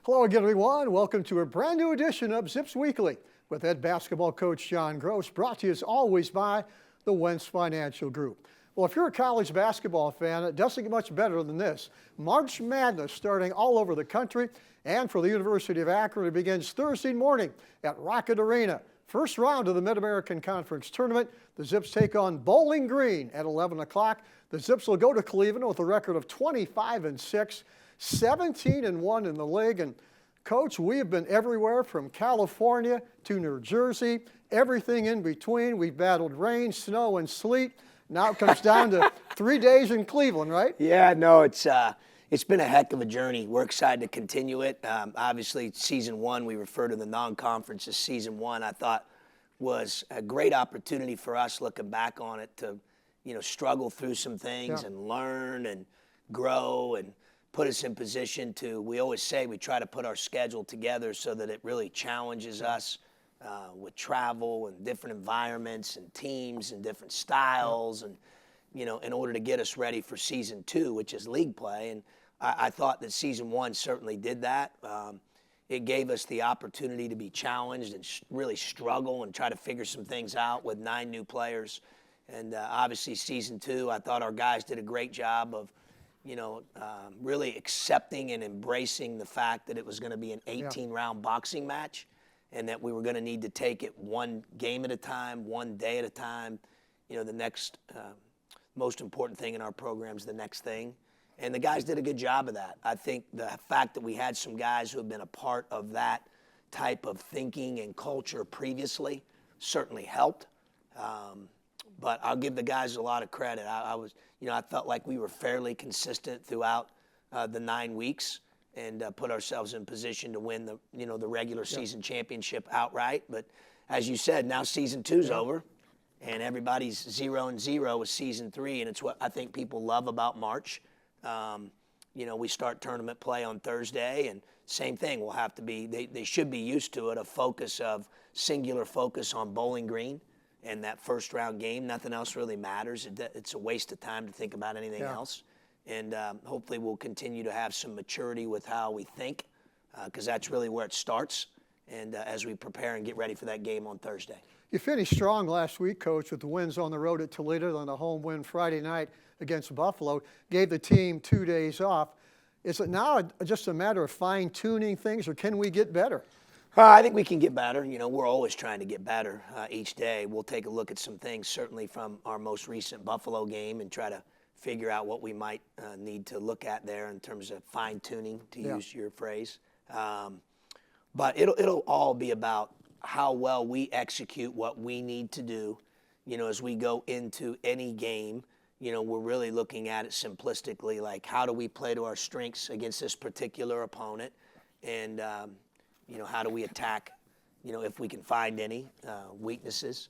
Hello again, everyone. Welcome to a brand new edition of Zips Weekly with head basketball coach John Groce, brought to you as always by the Wentz Financial Group. Well, if you're a college basketball fan, it doesn't get much better than this. March Madness starting all over the country, and for the University of Akron, it begins Thursday morning at Rocket Arena. First round of the Mid-American Conference Tournament. The Zips take on Bowling Green at 11 o'clock. The Zips will go to Cleveland with a record of 25-6. 17-1 in the league. And Coach, we have been everywhere from California to New Jersey, everything in between. We've battled rain, snow, and sleet. Now it comes down to 3 days in Cleveland, right? Yeah, no, it's been a heck of a journey. We're excited to continue it. Obviously, season one, we refer to the non-conference as season one. I thought was a great opportunity for us, looking back on it, to struggle through some things and learn and grow and put us in position to, we always say we try to put our schedule together so that it really challenges us with travel and different environments and teams and different styles and, in order to get us ready for season two, which is league play. And I thought that season one certainly did that. It gave us the opportunity to be challenged and really struggle and try to figure some things out with 9 new players. And obviously season two, I thought our guys did a great job of really accepting and embracing the fact that it was going to be an 18-round boxing match and that we were going to need to take it one game at a time, one day at a time. The next most important thing in our program is the next thing. And the guys did a good job of that. I think the fact that we had some guys who have been a part of that type of thinking and culture previously certainly helped. But I'll give the guys a lot of credit. I felt like we were fairly consistent throughout the 9 weeks and put ourselves in position to win the regular season championship outright. But as you said, now season two's over, and everybody's 0-0 with season three, and it's what I think people love about March. We start tournament play on Thursday, and same thing. We'll have to be. They should be used to it. Singular focus on Bowling Green. And that first round game, nothing else really matters. It's a waste of time to think about anything else. And hopefully we'll continue to have some maturity with how we think, because that's really where it starts. And as we prepare and get ready for that game on Thursday. You finished strong last week, Coach, with the wins on the road at Toledo and a home win Friday night against Buffalo. Gave the team 2 days off. Is it now just a matter of fine-tuning things, or can we get better? I think we can get better. We're always trying to get better each day. We'll take a look at some things, certainly from our most recent Buffalo game, and try to figure out what we might need to look at there in terms of fine-tuning, to use your phrase. But it'll all be about how well we execute what we need to do. As we go into any game, we're really looking at it simplistically, like how do we play to our strengths against this particular opponent, and how do we attack, if we can find any weaknesses.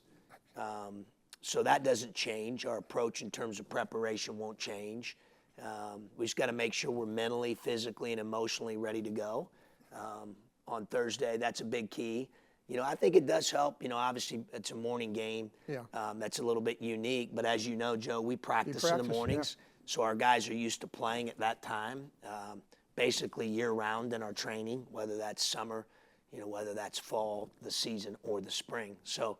So that doesn't change. Our approach in terms of preparation won't change. We just got to make sure we're mentally, physically, and emotionally ready to go on Thursday. That's a big key. I think it does help. Obviously it's a morning game. That's a little bit unique. But as you know, Joe, we practice in the mornings. So our guys are used to playing at that time. Basically year-round in our training, whether that's summer, whether that's fall, the season, or the spring. So,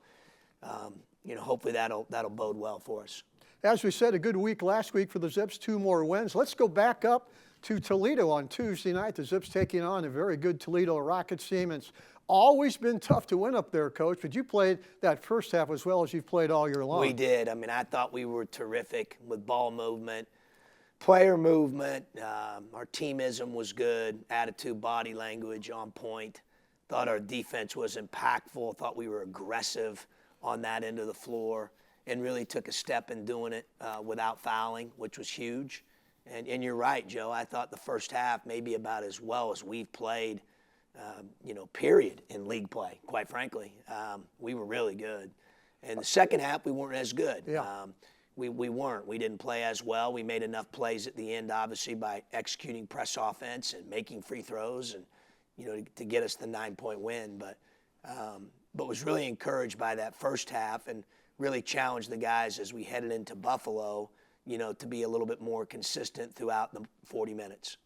hopefully that'll bode well for us. As we said, a good week last week for the Zips, 2 more wins. Let's go back up to Toledo on Tuesday night. The Zips taking on a very good Toledo Rockets team. It's always been tough to win up there, Coach, but you played that first half as well as you've played all year long. We did. I thought we were terrific with ball movement. Player movement, our teamism was good, attitude, body language on point. Thought our defense was impactful, thought we were aggressive on that end of the floor, and really took a step in doing it without fouling, which was huge. And you're right, Joe, I thought the first half maybe about as well as we've played, period, in league play, quite frankly. We were really good. And the second half, we weren't as good. We weren't. We didn't play as well. We made enough plays at the end, obviously, by executing press offense and making free throws and, to get us the 9-point win. But was really encouraged by that first half and really challenged the guys as we headed into Buffalo, to be a little bit more consistent throughout the 40 minutes.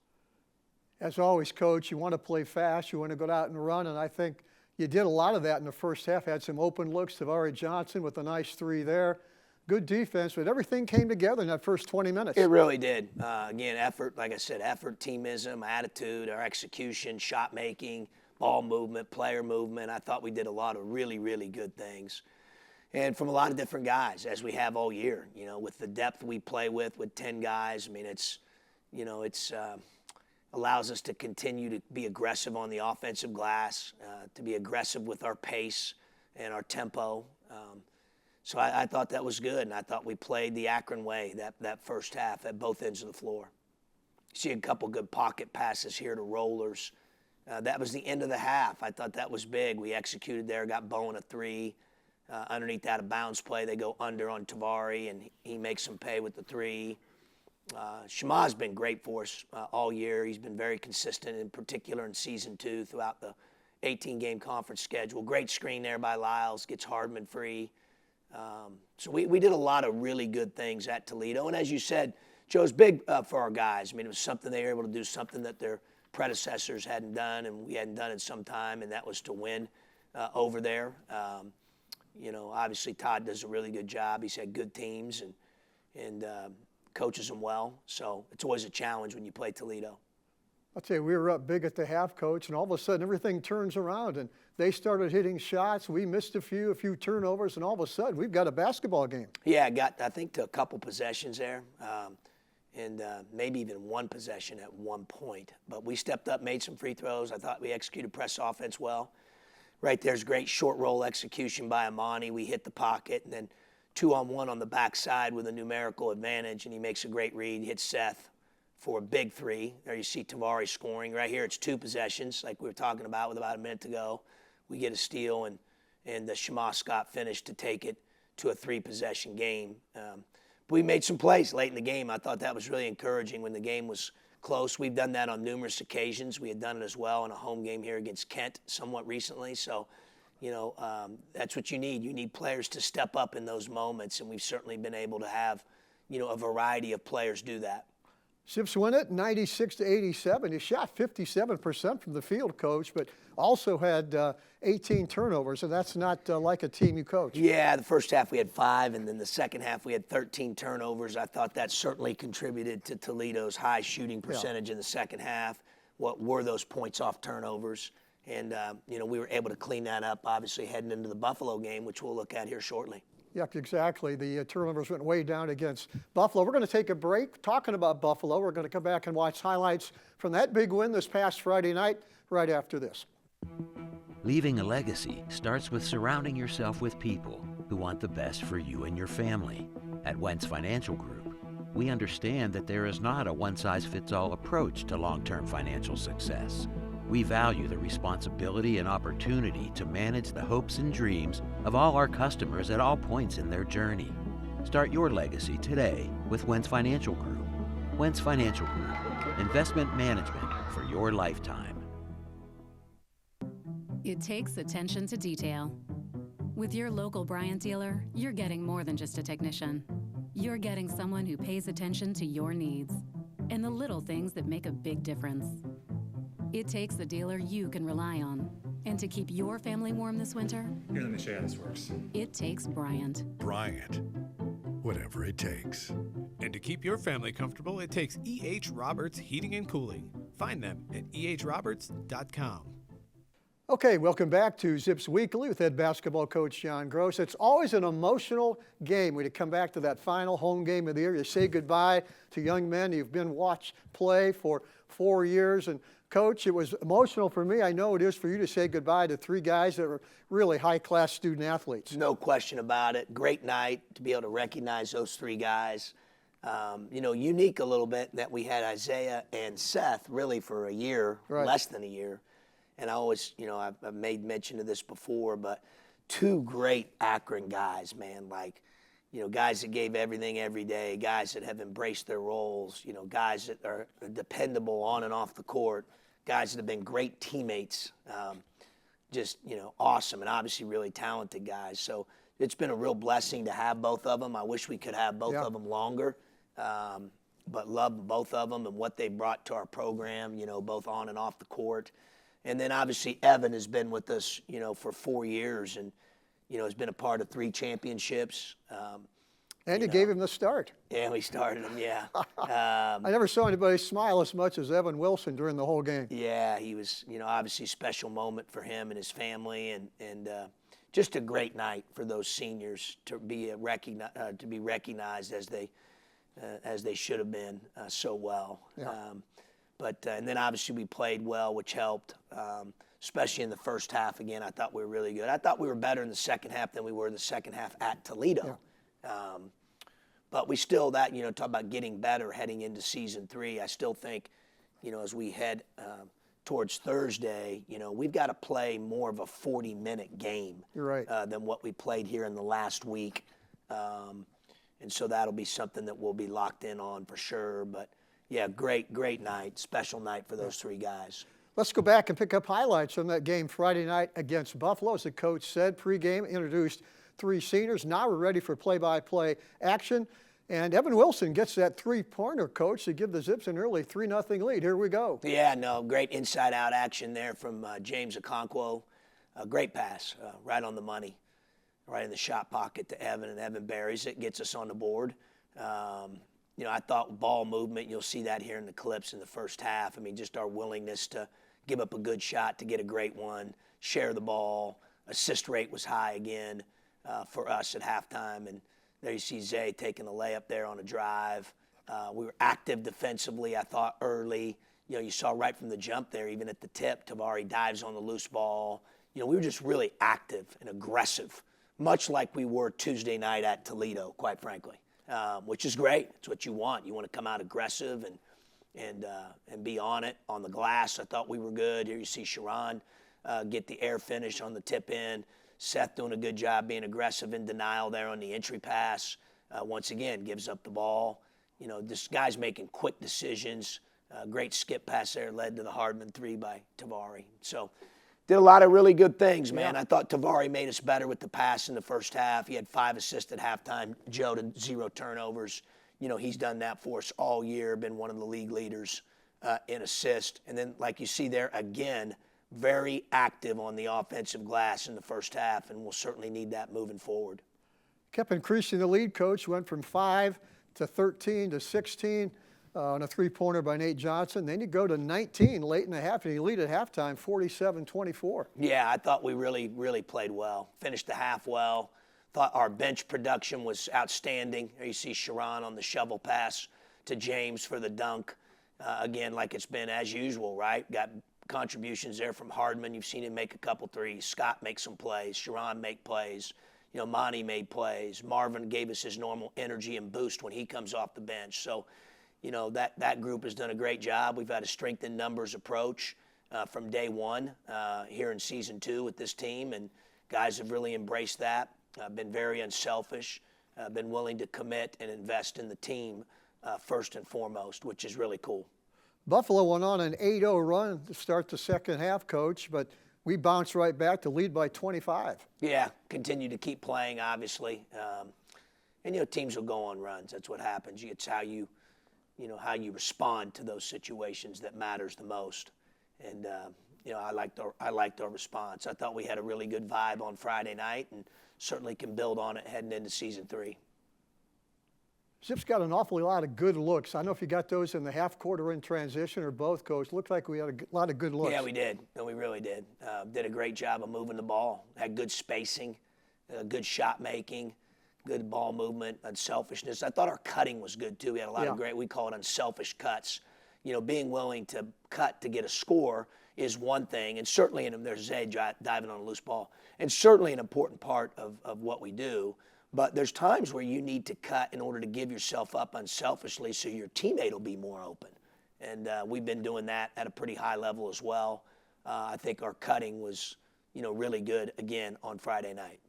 As always, Coach, you want to play fast, you want to go out and run, and I think you did a lot of that in the first half. Had some open looks. Tavari Johnson with a nice three there. Good defense, but everything came together in that first 20 minutes. It really did. Again, effort, like I said, effort, teamism, attitude, our execution, shot making, ball movement, player movement. I thought we did a lot of really, really good things. And from a lot of different guys, as we have all year, with the depth we play with 10 guys. I mean, it's allows us to continue to be aggressive on the offensive glass, to be aggressive with our pace and our tempo. So I thought that was good, and I thought we played the Akron way that first half at both ends of the floor. You see a couple good pocket passes here to rollers. That was the end of the half. I thought that was big. We executed there, got Bowen a three. Underneath that, a bounce play, they go under on Tavari, and he makes them pay with the three. Shama's been great for us all year. He's been very consistent, in particular in season 2 throughout the 18-game conference schedule. Great screen there by Lyles, gets Hardman free. So we did a lot of really good things at Toledo. And as you said, Joe's big for our guys. I mean, it was something they were able to do, something that their predecessors hadn't done and we hadn't done in some time, and that was to win over there. Obviously Todd does a really good job. He's had good teams and coaches them well. So it's always a challenge when you play Toledo. I'll tell you, we were up big at the half, Coach, and all of a sudden everything turns around and they started hitting shots. We missed a few turnovers, and all of a sudden we've got a basketball game. Yeah, I think to a couple possessions there, and maybe even one possession at one point. But we stepped up, made some free throws. I thought we executed press offense well. Right there's great short roll execution by Amani. We hit the pocket, and then 2-on-1 on the backside with a numerical advantage, and he makes a great read, hits Seth for a big three. There you see Tavari scoring. Right here it's 2 possessions, like we were talking about with about a minute to go. We get a steal, and the Shama Scott finished to take it to a 3-possession game. But we made some plays late in the game. I thought that was really encouraging when the game was close. We've done that on numerous occasions. We had done it as well in a home game here against Kent somewhat recently. So, that's what you need. You need players to step up in those moments, and we've certainly been able to have, a variety of players do that. Zips win it 96-87. You shot 57% from the field, Coach, but also had 18 turnovers, and that's not like a team you coach. Yeah, the first half we had 5, and then the second half we had 13 turnovers. I thought that certainly contributed to Toledo's high shooting percentage in the second half. What were those points off turnovers? And, we were able to clean that up, obviously, heading into the Buffalo game, which we'll look at here shortly. Yep, exactly. The turnovers went way down against Buffalo. We're going to take a break. Talking about Buffalo, we're going to come back and watch highlights from that big win this past Friday night right after this. Leaving a legacy starts with surrounding yourself with people who want the best for you and your family. At Wentz Financial Group, we understand that there is not a one-size-fits-all approach to long-term financial success. We value the responsibility and opportunity to manage the hopes and dreams of all our customers at all points in their journey. Start your legacy today with Wentz Financial Group. Wentz Financial Group, investment management for your lifetime. It takes attention to detail. With your local Bryant dealer, you're getting more than just a technician. You're getting someone who pays attention to your needs and the little things that make a big difference. It takes a dealer you can rely on. And to keep your family warm this winter, here, let me show you how this works. it takes Bryant. Bryant, whatever it takes. And to keep your family comfortable, it takes E.H. Roberts Heating and Cooling. Find them at ehroberts.com. Okay, welcome back to Zips Weekly with head basketball coach John Groce. It's always an emotional game when you come back to that final home game of the year. You say goodbye to young men you've been watched play for 4 years. And Coach, it was emotional for me. I know it is for you to say goodbye to 3 guys that were really high-class student athletes. No question about it. Great night to be able to recognize those 3 guys. Unique a little bit that we had Isaiah and Seth really for a year, Right. less than a year. And I always, I've made mention of this before, but 2 great Akron guys, man, guys that gave everything every day, guys that have embraced their roles, guys that are dependable on and off the court, guys that have been great teammates, awesome and obviously really talented guys. So it's been a real blessing to have both of them. I wish we could have both of them longer. but love both of them and what they brought to our program, both on and off the court. And then obviously Evan has been with us, for 4 years and, has been a part of 3 championships. And you gave him the start. Yeah, we started him, yeah. I never saw anybody smile as much as Evan Wilson during the whole game. Yeah, he was, obviously a special moment for him and his family, and just a great night for those seniors to be recognized as they should have been so well. Yeah. And then obviously we played well, which helped, especially in the first half. Again, I thought we were really good. I thought we were better in the second half than we were in the second half at Toledo. Yeah. But we still, talk about getting better heading into season 3. I still think, as we head towards Thursday, we've got to play more of a 40-minute game. You're right. Than what we played here in the last week. And so that'll be something that we'll be locked in on for sure. But, yeah, great night, special night for those 3 guys. Let's go back and pick up highlights from that game Friday night against Buffalo. As the coach said, pregame introduced 3 seniors. Now we're ready for play-by-play action. And Evan Wilson gets that 3-pointer, Coach, to give the Zips an early 3-0 lead. Here we go. Yeah, no, great inside-out action there from James Okonkwo. Great pass, right on the money, right in the shot pocket to Evan, and Evan buries it, gets us on the board. I thought ball movement, you'll see that here in the clips in the first half. I mean, just our willingness to give up a good shot, to get a great one, share the ball. Assist rate was high again for us at halftime. And there you see Zay taking the layup there on a drive. We were active defensively, I thought, early. You saw right from the jump there, even at the tip, Tavari dives on the loose ball. We were just really active and aggressive, much like we were Tuesday night at Toledo, quite frankly, which is great. It's what you want. You want to come out aggressive and be on it. On the glass, I thought we were good. Here you see Sharon get the air finish on the tip in. Seth doing a good job being aggressive in denial there on the entry pass. Once again, gives up the ball. This guy's making quick decisions. Great skip pass there led to the Hardman 3 by Tavari. So did a lot of really good things, man. Yeah. I thought Tavari made us better with the pass in the first half. He had 5 assists at halftime. Joe to 0 turnovers. He's done that for us all year, been one of the league leaders in assist. And then, like you see there, again, very active on the offensive glass in the first half, and we'll certainly need that moving forward. Kept increasing the lead, Coach. Went from 5 to 13 to 16 on a 3-pointer by Nate Johnson. Then you go to 19 late in the half, and you lead at halftime 47-24. Yeah, I thought we really, really played well. Finished the half well. Thought our bench production was outstanding. There you see Sharon on the shovel pass to James for the dunk. Again, like it's been as usual, right? Got contributions there from Hardman. You've seen him make a couple threes. Scott make some plays. Sharon make plays. Monty made plays. Marvin gave us his normal energy and boost when he comes off the bench. So, that group has done a great job. We've had a strength in numbers approach from day one here in season 2 with this team, and guys have really embraced that. Been very unselfish. Been willing to commit and invest in the team first and foremost, which is really cool. Buffalo went on an 8-0 run to start the second half, Coach, but we bounced right back to lead by 25. Yeah, continue to keep playing, obviously. And, teams will go on runs. That's what happens. It's how you respond to those situations that matters the most. And, I liked our response. I thought we had a really good vibe on Friday night and certainly can build on it heading into season 3. Zips got an awfully lot of good looks. I don't know if you got those in the half court or in transition or both, Coach. Looked like we had a lot of good looks. Yeah, we did. No, we really did. Did a great job of moving the ball. Had good spacing, good shot making, good ball movement, unselfishness. I thought our cutting was good too. We had a lot of great, we call it unselfish cuts. Being willing to cut to get a score is one thing, and certainly there's Zay diving on a loose ball, and certainly an important part of what we do. But there's times where you need to cut in order to give yourself up unselfishly so your teammate will be more open. And we've been doing that at a pretty high level as well. I think our cutting was, really good again on Friday night.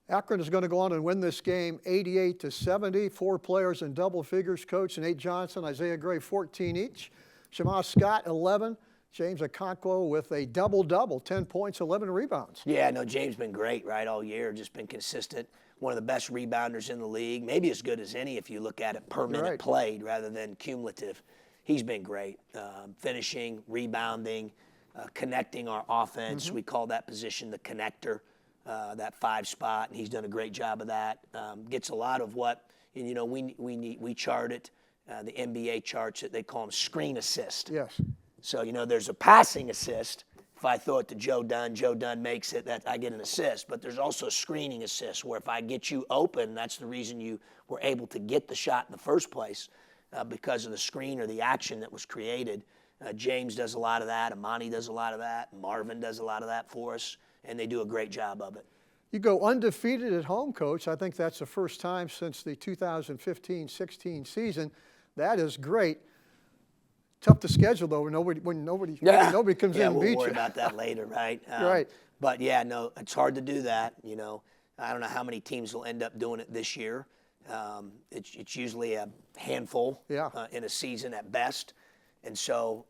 Akron is going to go on and win this game 88-70. 4 players in double figures, Coach. Nate Johnson, Isaiah Gray, 14 each. Shema Scott, 11. James Okonkwo with a double-double, 10 points, 11 rebounds. Yeah, no, James been great, right, all year, just been consistent. one of the best rebounders in the league, maybe as good as any if you look at it per minute played rather than cumulative. He's been great, finishing, rebounding, connecting our offense. We call that position the connector, that 5 spot, and he's done a great job of that. Gets a lot of what, and, you know, we chart it, the NBA charts it, they call them screen assist. Yes. So, you know, there's a passing assist. If I throw it to Joe Dunn makes it, that I get an assist. But there's also a screening assist where if I get you open, that's the reason you were able to get the shot in the first place, because of the screen or the action that was created. James does a lot of that. Amani does a lot of that. Marvin does a lot of that for us, and they do a great job of it. You go undefeated at home, Coach. I think that's the first time since the 2015-16 season. That is great. Tough to schedule, though, when nobody comes in and beats you. We'll worry about that later, right? Right. But, yeah, no, it's hard to do that, you know. I don't know how many teams will end up doing it this year. It's usually a handful in a season at best. And so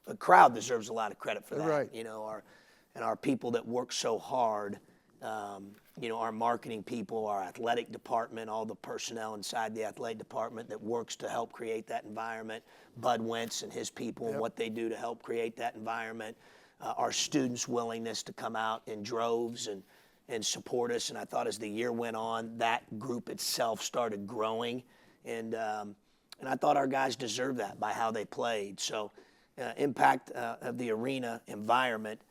the crowd deserves a lot of credit for that. Right. You know, our people that work so hard, you know, our marketing people, our athletic department, all the personnel inside the athletic department that works to help create that environment, Bud Wentz and his people and what they do to help create that environment, our students' willingness to come out in droves and support us. And I thought as the year went on, that group itself started growing. And I thought our guys deserved that by how they played. So impact of the arena environment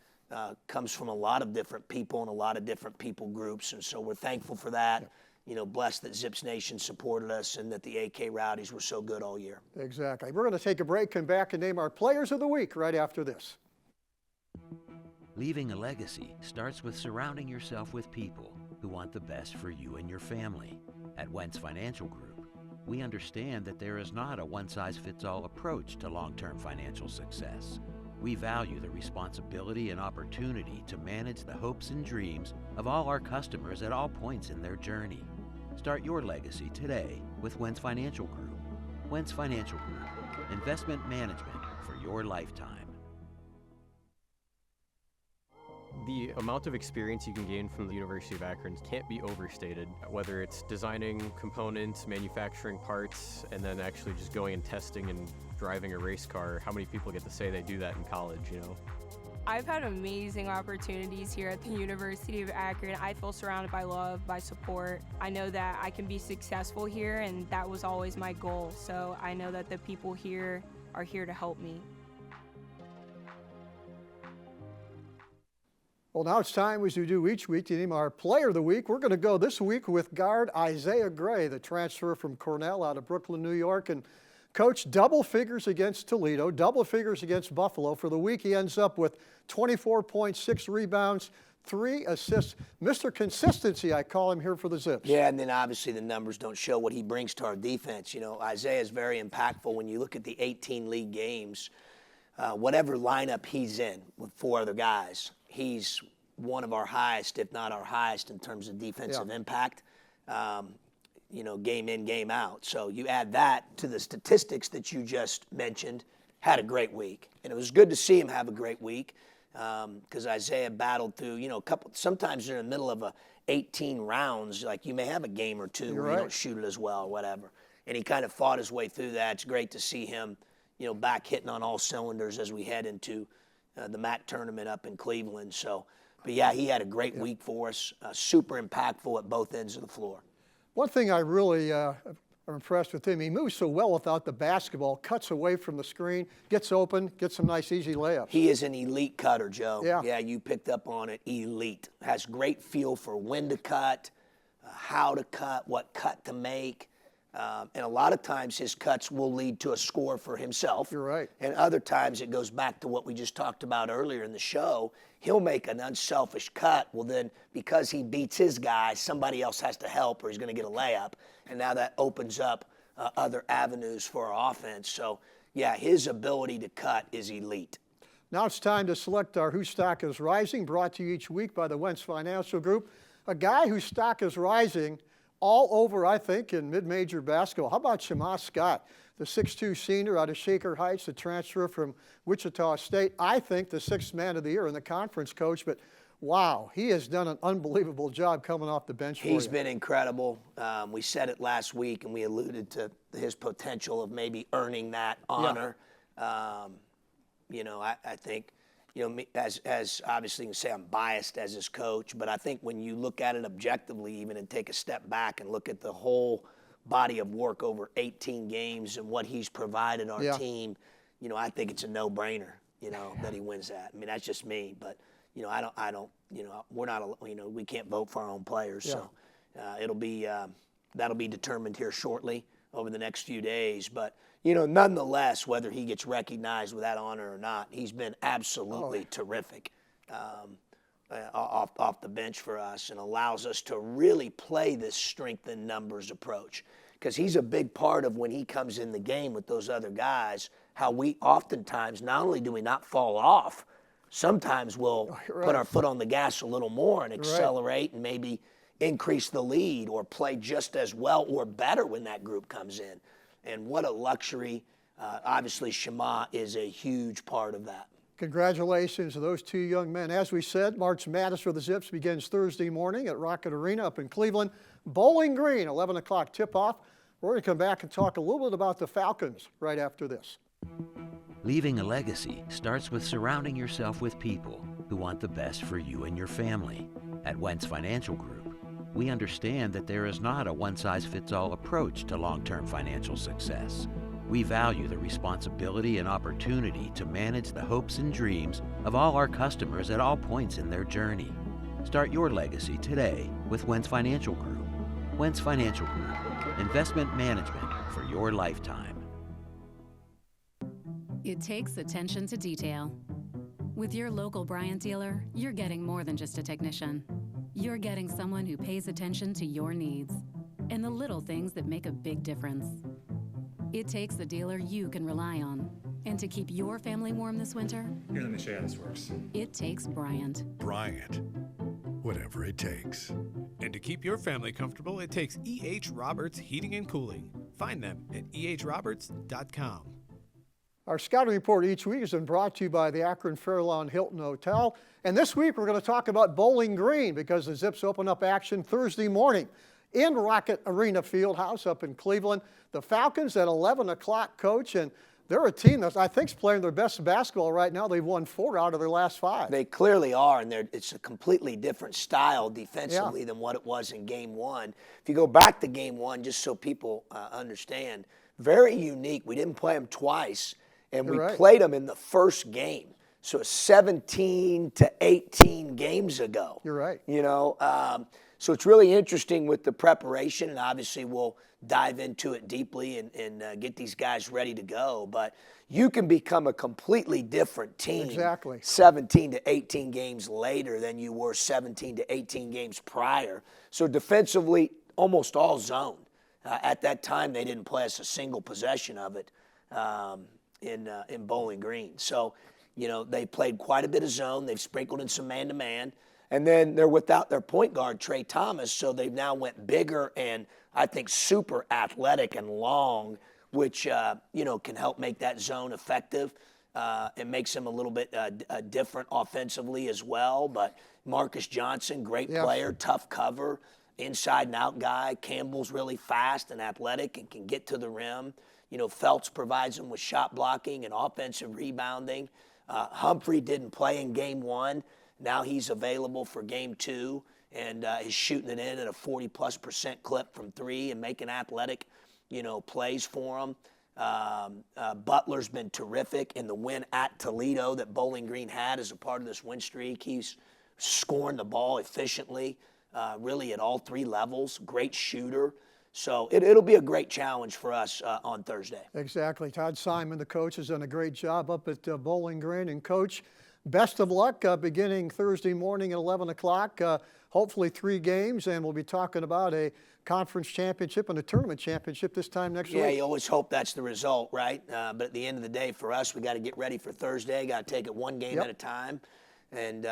comes from a lot of different people and a lot of different people groups. And so we're thankful for that. You know, blessed that Zips Nation supported us and that the AK Rowdies were so good all year. Exactly. We're going to take a break, come back and name our players of the week right after this. Leaving a legacy starts with surrounding yourself with people who want the best for you and your family. At Wentz Financial Group, we understand that there is not a one-size-fits-all approach to long-term financial success. We value the responsibility and opportunity to manage the hopes and dreams of all our customers at all points in their journey. Start your legacy today with Wentz Financial Group. Wentz Financial Group, investment management for your lifetime. The amount of experience you can gain from the University of Akron can't be overstated, whether it's designing components, manufacturing parts, and then actually just going and testing and driving a race car. How many people get to say they do that in college, you know? I've had amazing opportunities here at the University of Akron. I feel surrounded by love, by support. I know that I can be successful here, and that was always my goal. So I know that the people here are here to help me. Well, now it's time, as we do each week, to name our player of the week. We're going to go this week with guard Isaiah Gray, the transfer from Cornell out of Brooklyn, New York. And Coach, double figures against Toledo, double figures against Buffalo. For the week, he ends up with 24 points, 6 rebounds, 3 assists. Mr. Consistency, I call him here for the Zips. Yeah, and then obviously the numbers don't show what he brings to our defense. You know, Isaiah is very impactful when you look at the 18 league games. Whatever lineup he's in with 4 other guys, he's one of our highest, if not our highest, in terms of defensive impact, you know, game in, game out. So you add that to the statistics that you just mentioned, had a great week. And it was good to see him have a great week because Isaiah battled through, you know, sometimes you're in the middle of 18 rounds, like you may have a game or two where you don't shoot it as well or whatever. And he kind of fought his way through that. It's great to see him, you know, back hitting on all cylinders as we head into the MAC tournament up in Cleveland. So, but yeah, he had a great week for us, super impactful at both ends of the floor. One thing I really am impressed with him, he moves so well without the basketball, cuts away from the screen, gets open, gets some nice easy layups. He is an elite cutter, Joe. Yeah, you picked up on it, elite. Has great feel for when to cut, how to cut, what cut to make. And a lot of times his cuts will lead to a score for himself. You're right. And other times it goes back to what we just talked about earlier in the show. He'll make an unselfish cut. Well, then because he beats his guy, somebody else has to help or he's going to get a layup. And now that opens up other avenues for our offense. So, yeah, his ability to cut is elite. Now it's time to select our Whose Stock is Rising, brought to you each week by the Wentz Financial Group. A guy whose stock is rising all over, I think, in mid-major basketball. How about Shema Scott, the 6'2 senior out of Shaker Heights, the transfer from Wichita State? I think the 6th man of the year in the conference, Coach. But wow, he has done an unbelievable job coming off the bench for you. He's been incredible. We said it last week, and we alluded to his potential of maybe earning that honor. You know, I think, you know, as obviously you can say I'm biased as his coach, but I think when you look at it objectively even and take a step back and look at the whole body of work over 18 games and what he's provided our team, you know, I think it's a no-brainer, you know, that he wins that. I mean, that's just me, but, you know, I don't, you know, we're not, you know, we can't vote for our own players, so it'll be, that'll be determined here shortly over the next few days, but, you know, nonetheless, whether he gets recognized with that honor or not, he's been absolutely terrific off the bench for us and allows us to really play this strength in numbers approach, because he's a big part of when he comes in the game with those other guys, how we oftentimes, not only do we not fall off, sometimes we'll put our foot on the gas a little more and accelerate and maybe increase the lead or play just as well or better when that group comes in. And what a luxury. Obviously, Shema is a huge part of that. Congratulations to those two young men. As we said, March Madness for the Zips begins Thursday morning at Rocket Arena up in Cleveland. Bowling Green, 11 o'clock tip-off. We're going to come back and talk a little bit about the Falcons right after this. Leaving a legacy starts with surrounding yourself with people who want the best for you and your family. At Wentz Financial Group, we understand that there is not a one-size-fits-all approach to long-term financial success. We value the responsibility and opportunity to manage the hopes and dreams of all our customers at all points in their journey. Start your legacy today with Wentz Financial Group. Wentz Financial Group, investment management for your lifetime. It takes attention to detail. With your local Bryant dealer, you're getting more than just a technician. You're getting someone who pays attention to your needs and the little things that make a big difference. It takes a dealer you can rely on. And to keep your family warm this winter, Here, let me show you how this works. it takes Bryant. Bryant, whatever it takes. And to keep your family comfortable, it takes E.H. Roberts Heating and Cooling. Find them at ehroberts.com. Our scouting report each week has been brought to you by the Akron Fairlawn Hilton Hotel. And this week we're going to talk about Bowling Green because the Zips open up action Thursday morning in Rocket Arena Fieldhouse up in Cleveland. The Falcons at 11 o'clock, Coach, and they're a team that I think is playing their best basketball right now. They've won 4 out of their last 5. They clearly are, and it's a completely different style defensively than what it was in Game 1. If you go back to Game 1, just so people understand, very unique. We didn't play them twice, and we played them in the first game. So 17 to 18 games ago. You're right. You know, so it's really interesting with the preparation, and obviously we'll dive into it deeply and get these guys ready to go. But you can become a completely different team 17 to 18 games later than you were 17 to 18 games prior. So defensively, almost all zone. At that time, they didn't play us a single possession of it in Bowling Green. So, you know, they played quite a bit of zone. They've sprinkled in some man-to-man. And then they're without their point guard, Trey Thomas, so they've now went bigger and I think super athletic and long, which, you know, can help make that zone effective. It makes him a little bit different offensively as well. But Marcus Johnson, great player, tough cover, inside and out guy. Campbell's really fast and athletic and can get to the rim. You know, Feltz provides him with shot blocking and offensive rebounding. Humphrey didn't play in Game 1. Now he's available for Game 2 and is shooting it in at a 40+% clip from 3 and making athletic, you know, plays for him. Butler's been terrific in the win at Toledo that Bowling Green had as a part of this win streak. He's scoring the ball efficiently, really at all 3 levels. Great shooter. So it'll be a great challenge for us on Thursday. Exactly. Todd Simon, the coach, has done a great job up at Bowling Green. And, Coach, best of luck beginning Thursday morning at 11 o'clock. Hopefully 3 games, and we'll be talking about a conference championship and a tournament championship this time next week. Yeah, you always hope that's the result, right? But at the end of the day, for us, we got to get ready for Thursday. Got to take it one game at a time. And,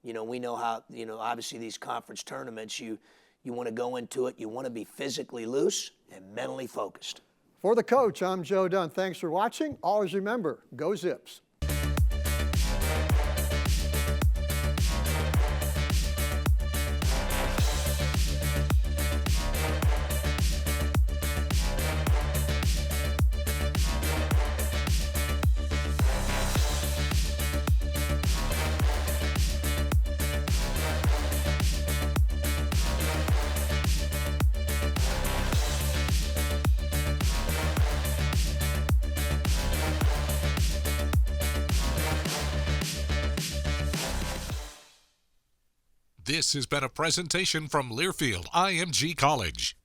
you know, we know how, you know, obviously these conference tournaments, you want to go into it, you want to be physically loose and mentally focused. For the coach, I'm Joe Dunn. Thanks for watching. Always remember, go Zips. This has been a presentation from Learfield IMG College.